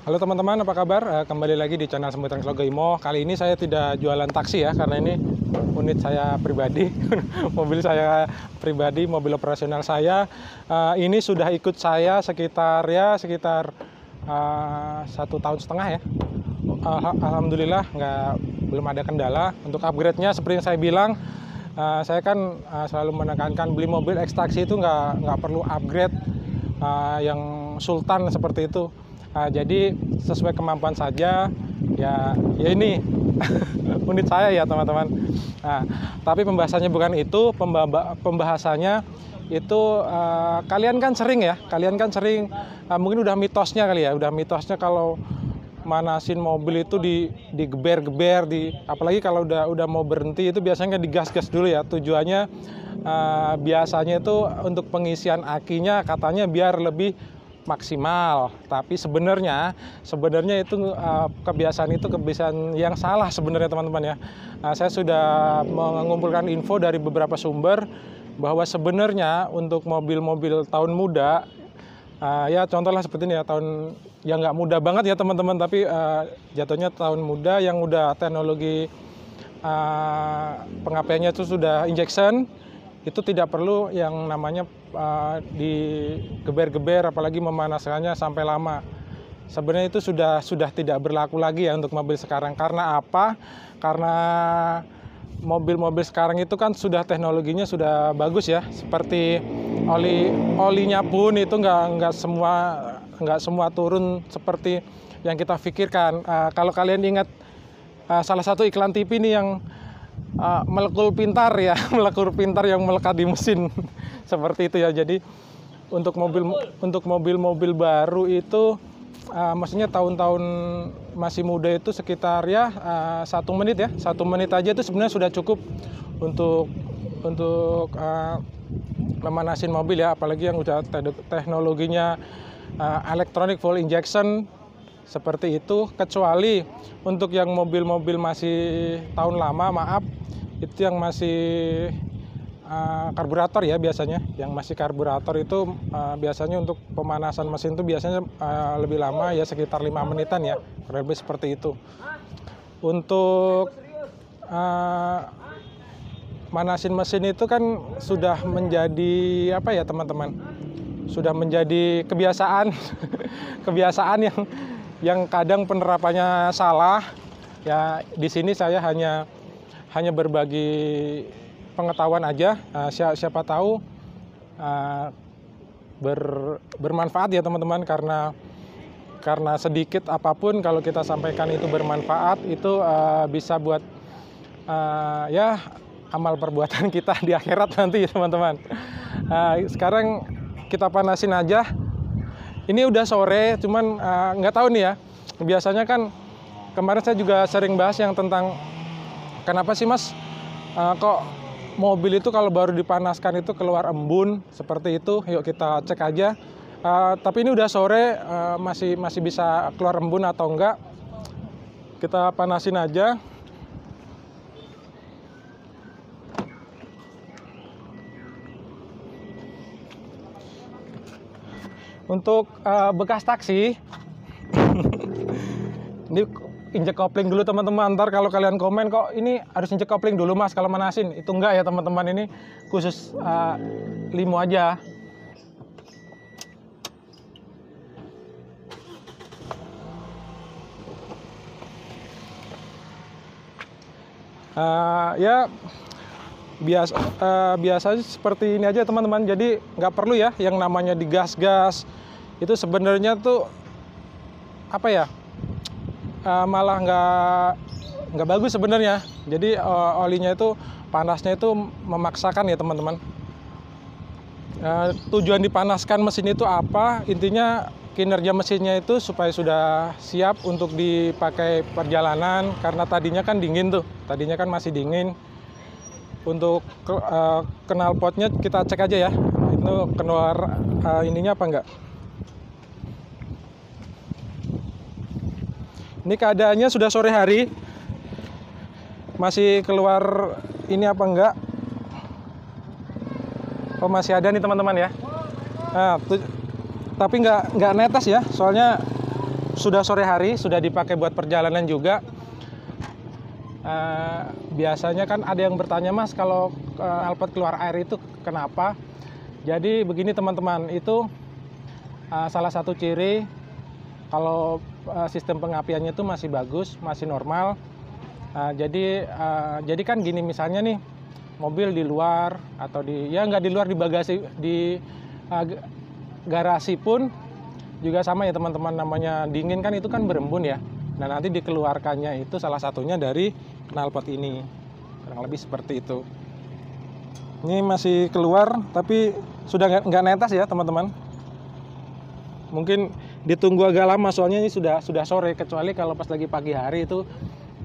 Halo teman-teman, apa kabar? Kembali lagi di channel Sembutan Logo Imo. Kali ini saya tidak jualan taksi ya, karena ini unit saya pribadi, mobil saya pribadi, mobil operasional saya. Ini sudah ikut saya sekitar 1,5 tahun ya. Alhamdulillah belum ada kendala. Untuk upgrade-nya seperti yang saya bilang, saya kan selalu menekankan beli mobil X-Taxi itu nggak perlu upgrade yang sultan seperti itu. Jadi sesuai kemampuan saja ya ini unit saya ya teman-teman. Tapi pembahasannya bukan itu, pembahasannya itu kalian kan sering mungkin udah mitosnya kali ya, kalau manasin mobil itu digeber-geber, apalagi kalau udah mau berhenti itu biasanya digas-gas dulu ya. Tujuannya biasanya itu untuk pengisian akinya katanya biar lebih maksimal, tapi sebenarnya itu kebiasaan yang salah sebenarnya teman-teman ya. Saya sudah mengumpulkan info dari beberapa sumber bahwa sebenarnya untuk mobil-mobil tahun muda, ya contohnya seperti ini ya, tahun yang nggak muda banget ya teman-teman, tapi jatuhnya tahun muda yang udah teknologi pengapaiannya itu sudah injection, itu tidak perlu yang namanya digeber-geber, apalagi memanaskannya sampai lama. Sebenarnya itu sudah tidak berlaku lagi ya untuk mobil sekarang. Karena apa? Karena mobil-mobil sekarang itu kan sudah teknologinya sudah bagus ya. Seperti olinya pun itu nggak semua turun seperti yang kita pikirkan. Kalau kalian ingat salah satu iklan TV nih yang melekul pintar ya, melekul pintar yang melekat di mesin seperti itu ya. Jadi untuk mobil-mobil baru itu maksudnya tahun-tahun masih muda itu sekitar ya 1 menit ya, 1 menit aja itu sebenarnya sudah cukup untuk memanasin mobil ya, apalagi yang udah teknologinya electronic fuel injection seperti itu. Kecuali untuk yang mobil-mobil masih tahun lama, maaf, itu yang masih karburator ya biasanya. Yang masih karburator itu biasanya untuk pemanasan mesin itu biasanya lebih lama ya, sekitar 5 menitan ya, kurang lebih seperti itu. Untuk manasin mesin itu kan sudah menjadi apa ya teman-teman, sudah menjadi kebiasaan kebiasaan yang kadang penerapannya salah ya. Di sini saya hanya berbagi pengetahuan aja, siapa tahu bermanfaat ya teman-teman, karena sedikit apapun kalau kita sampaikan itu bermanfaat, itu bisa buat ya amal perbuatan kita di akhirat nanti teman-teman. Sekarang kita panasin aja. Ini udah sore, cuman nggak tahu nih ya. Biasanya kan kemarin saya juga sering bahas yang tentang kenapa sih mas kok mobil itu kalau baru dipanaskan itu keluar embun seperti itu. Yuk kita cek aja. Tapi ini udah sore, masih bisa keluar embun atau enggak. Kita panasin aja. Untuk bekas taksi, ini injek kopling dulu teman-teman. Ntar kalau kalian komen kok ini harus injek kopling dulu mas kalau manasin, itu enggak ya teman-teman, ini khusus limo aja. Ya biasa seperti ini aja teman-teman. Jadi nggak perlu ya yang namanya digas-gas. Itu sebenarnya tuh apa ya, malah nggak bagus sebenarnya. Jadi olinya itu panasnya itu memaksakan ya teman-teman. Tujuan dipanaskan mesin itu apa? Intinya kinerja mesinnya itu supaya sudah siap untuk dipakai perjalanan, karena tadinya kan dingin tuh, tadinya kan masih dingin. Untuk knalpotnya kita cek aja ya, itu keluar ininya apa enggak. Ini keadaannya sudah sore hari, masih keluar ini apa enggak. Oh masih ada nih teman-teman ya. Tapi nggak netes ya, soalnya sudah sore hari, sudah dipakai buat perjalanan juga. Biasanya kan ada yang bertanya, Mas, kalau knalpot keluar air itu kenapa? Jadi begini teman-teman, itu salah satu ciri kalau sistem pengapiannya itu masih bagus, masih normal. Jadi kan gini, misalnya nih mobil di luar atau nggak di luar, di bagasi, di garasi pun juga sama ya teman-teman, namanya dingin kan, itu kan berembun ya. Nah, nanti dikeluarkannya itu salah satunya dari knalpot ini, kurang lebih seperti itu. Ini masih keluar tapi sudah nggak netes ya teman-teman. Mungkin ditunggu agak lama soalnya ini sudah sore, kecuali kalau pas lagi pagi hari itu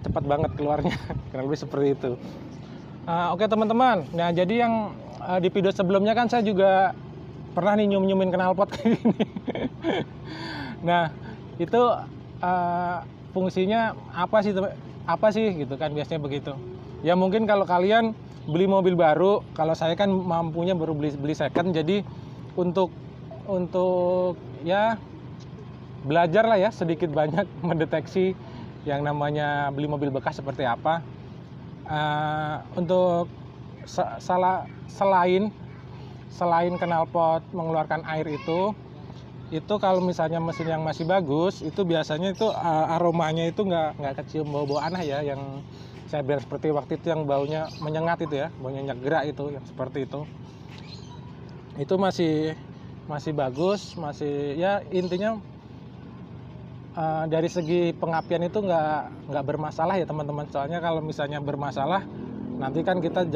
cepat banget keluarnya. Kurang lebih seperti itu. Oke teman-teman, nah jadi yang di video sebelumnya kan saya juga pernah nih nyumin knalpot kayak gini. Nah itu fungsinya apa sih gitu kan, biasanya begitu. Ya mungkin kalau kalian beli mobil baru, kalau saya kan mampunya baru beli second, jadi untuk ya belajar lah ya sedikit banyak mendeteksi yang namanya beli mobil bekas seperti apa. Untuk selain knalpot mengeluarkan air itu kalau misalnya mesin yang masih bagus, itu biasanya itu aromanya itu nggak kecium bau-bau aneh ya, yang saya bilang seperti waktu itu yang baunya menyengat itu ya, baunya nyegera itu, yang seperti itu masih bagus, masih ya intinya dari segi pengapian itu nggak bermasalah ya teman-teman. Soalnya kalau misalnya bermasalah, nanti kan kita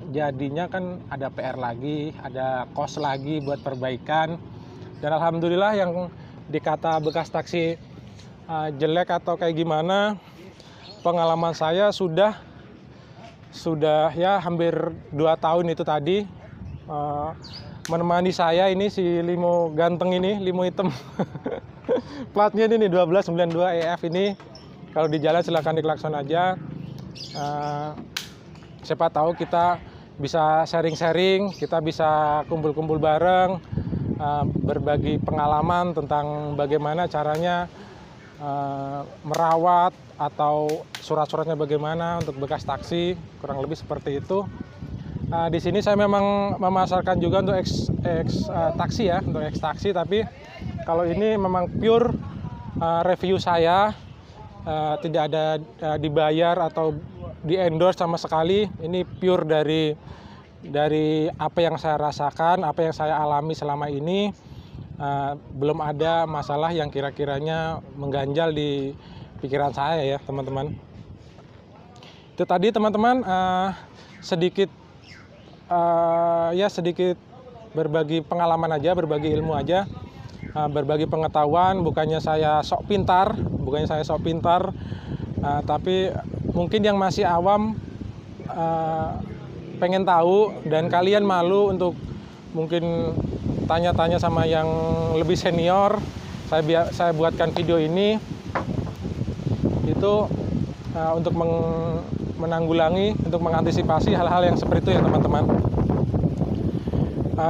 jadinya kan ada PR lagi, ada cost lagi buat perbaikan. Dan alhamdulillah yang dikata bekas taksi jelek atau kayak gimana, pengalaman saya sudah ya hampir 2 tahun itu tadi menemani saya ini si limo ganteng ini, limo hitam. Platnya ini nih 1292 EF ini. Kalau di jalan silahkan diklakson aja. Siapa tahu kita bisa sharing-sharing, kita bisa kumpul-kumpul bareng, berbagi pengalaman tentang bagaimana caranya merawat atau surat-suratnya bagaimana untuk bekas taksi, kurang lebih seperti itu. Di sini saya memang memasarkan juga untuk taksi ya, untuk taksi, tapi kalau ini memang pure review saya, tidak ada dibayar atau di endorse sama sekali. Ini pure dari apa yang saya rasakan, apa yang saya alami selama ini. Belum ada masalah yang kira-kiranya mengganjal di pikiran saya ya teman-teman. Itu tadi teman-teman, sedikit berbagi pengalaman aja, berbagi ilmu aja, berbagi pengetahuan. Bukannya saya sok pintar, tapi mungkin yang masih awam pengen tahu dan kalian malu untuk mungkin tanya-tanya sama yang lebih senior, saya buatkan video ini itu untuk menanggulangi, untuk mengantisipasi hal-hal yang seperti itu ya teman-teman.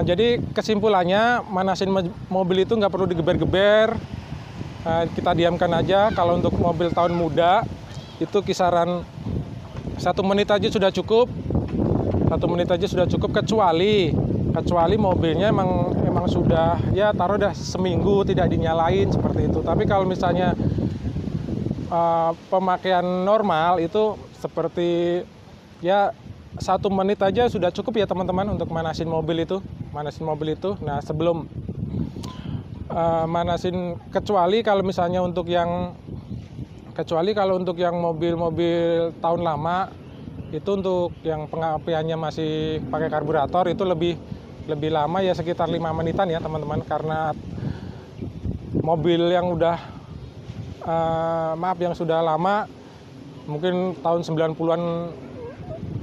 Jadi kesimpulannya, manasin mobil itu nggak perlu digeber-geber, kita diamkan aja. Kalau untuk mobil tahun muda itu kisaran 1 menit aja sudah cukup. 1 menit aja sudah cukup, kecuali mobilnya emang sudah ya taruh dah seminggu tidak dinyalain seperti itu. Tapi kalau misalnya pemakaian normal itu seperti ya 1 menit aja sudah cukup ya teman-teman untuk manasin mobil itu. Nah sebelum manasin, kecuali kalau untuk yang mobil-mobil tahun lama, itu untuk yang pengapiannya masih pakai karburator itu lebih lama ya, sekitar 5 menitan ya teman-teman. Karena mobil yang udah yang sudah lama, mungkin tahun 90-an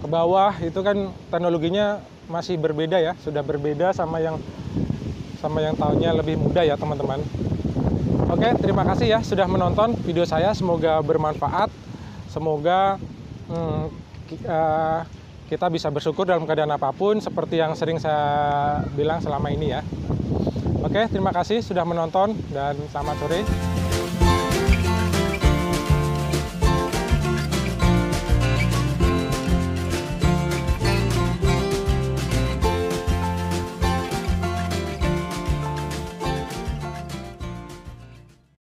ke bawah, itu kan teknologinya masih berbeda ya, sudah berbeda sama yang tahunnya lebih muda ya teman-teman. Oke, terima kasih ya sudah menonton video saya, semoga bermanfaat, semoga kita bisa bersyukur dalam keadaan apapun, seperti yang sering saya bilang selama ini ya. Oke, terima kasih sudah menonton dan selamat sore.